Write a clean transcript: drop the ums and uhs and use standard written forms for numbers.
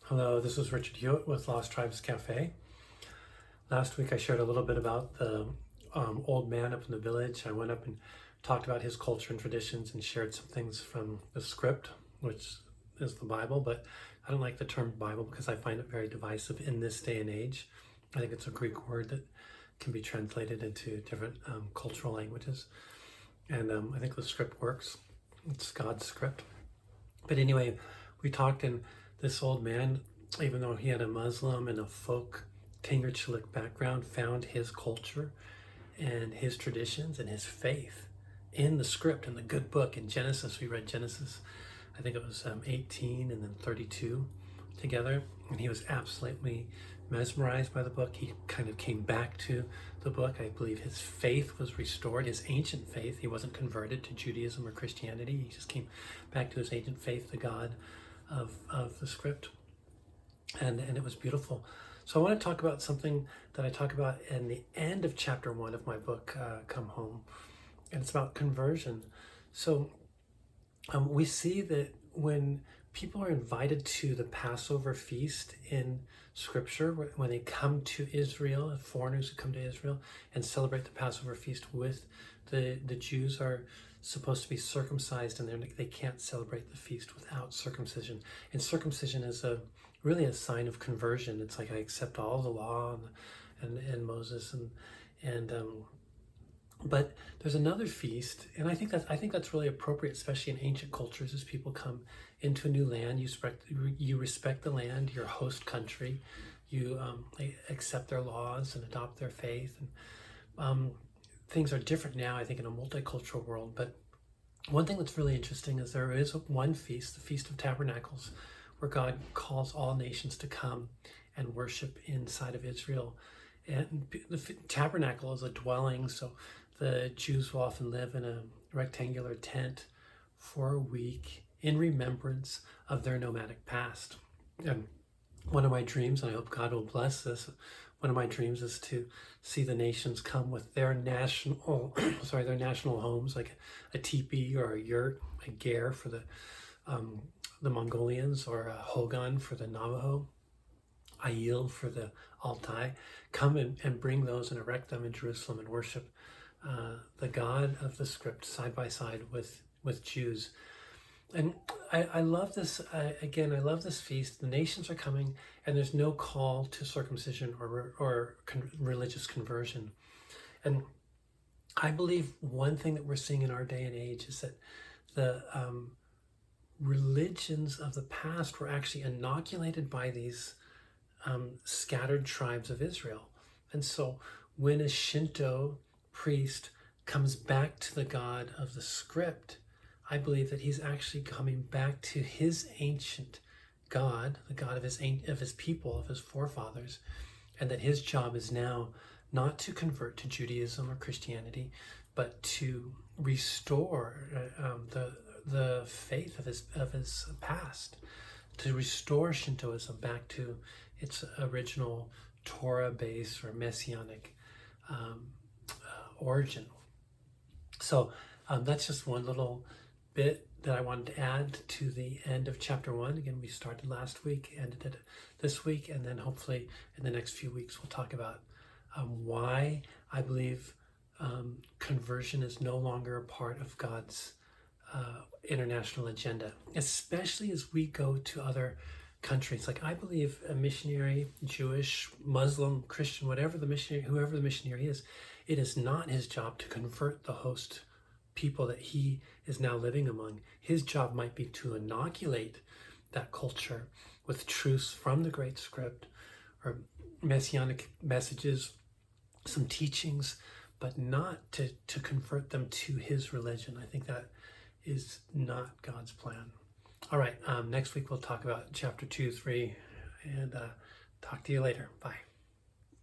Hello, this is Richard Hewitt with Lost Tribes Cafe. Last week I shared a little bit about the old man up in the village. I went up and talked about his culture and traditions and shared some things from the script, which is the Bible, but I don't like the term Bible because I find it very divisive in this day and age. I think it's a Greek word that can be translated into different cultural languages. And I think the script works. It's God's script. But anyway, we talked, and this old man, even though he had a Muslim and a folk Tingerchilik background, found his culture and his traditions and his faith in the script, in the good book. In Genesis, we read Genesis, I think it was 18 and then 32 together, and he was absolutely mesmerized by the book. He kind of came back to the book. I believe his faith was restored, his ancient faith. He wasn't converted to Judaism or Christianity. He just came back to his ancient faith, the God of the script. And it was beautiful. So I want to talk about something that I talk about in the end of chapter 1 of my book, Come Home. And it's about conversion. So we see that when people are invited to the Passover feast in Scripture, when they come to Israel, foreigners who come to Israel and celebrate the Passover feast with the Jews are supposed to be circumcised, and they can't celebrate the feast without circumcision. And circumcision is really a sign of conversion. It's like I accept all the law and Moses and but there's another feast, and I think that's really appropriate, especially in ancient cultures, as people come into a new land. You respect the land, your host country. You accept their laws and adopt their faith. And things are different now, I think, in a multicultural world. But one thing that's really interesting is there is one feast, the Feast of Tabernacles, where God calls all nations to come and worship inside of Israel. And the tabernacle is a dwelling, so the Jews will often live in a rectangular tent for a week in remembrance of their nomadic past. And one of my dreams, and I hope God will bless this, one of my dreams is to see the nations come with their national homes, like a teepee or a yurt, a ger for the Mongolians, or a hogan for the Navajo, Aiel for the Altai, come and bring those and erect them in Jerusalem and worship the God of the script side by side with Jews. And I love this, again, I love this feast. The nations are coming, and there's no call to circumcision or religious conversion. And I believe one thing that we're seeing in our day and age is that the religions of the past were actually inoculated by these scattered tribes of Israel. And so when a Shinto priest comes back to the God of the script, I believe that he's actually coming back to his ancient God, the God of his people, of his forefathers, and that his job is now not to convert to Judaism or Christianity, but to restore the faith of his past, to restore Shintoism back to its original Torah-based or messianic origin. So that's just one little bit that I wanted to add to the end of chapter 1. Again, we started last week, ended it this week, and then hopefully in the next few weeks we'll talk about why I believe conversion is no longer a part of God's international agenda, especially as we go to other countries. Like, I believe a missionary, Jewish, Muslim, Christian, whoever the missionary is, it is not his job to convert the host people that he is now living among. His job might be to inoculate that culture with truths from the Great Script, or messianic messages, some teachings, but not to convert them to his religion. I think that is not God's plan. All right, next week we'll talk about chapter 2, 3, and talk to you later. Bye.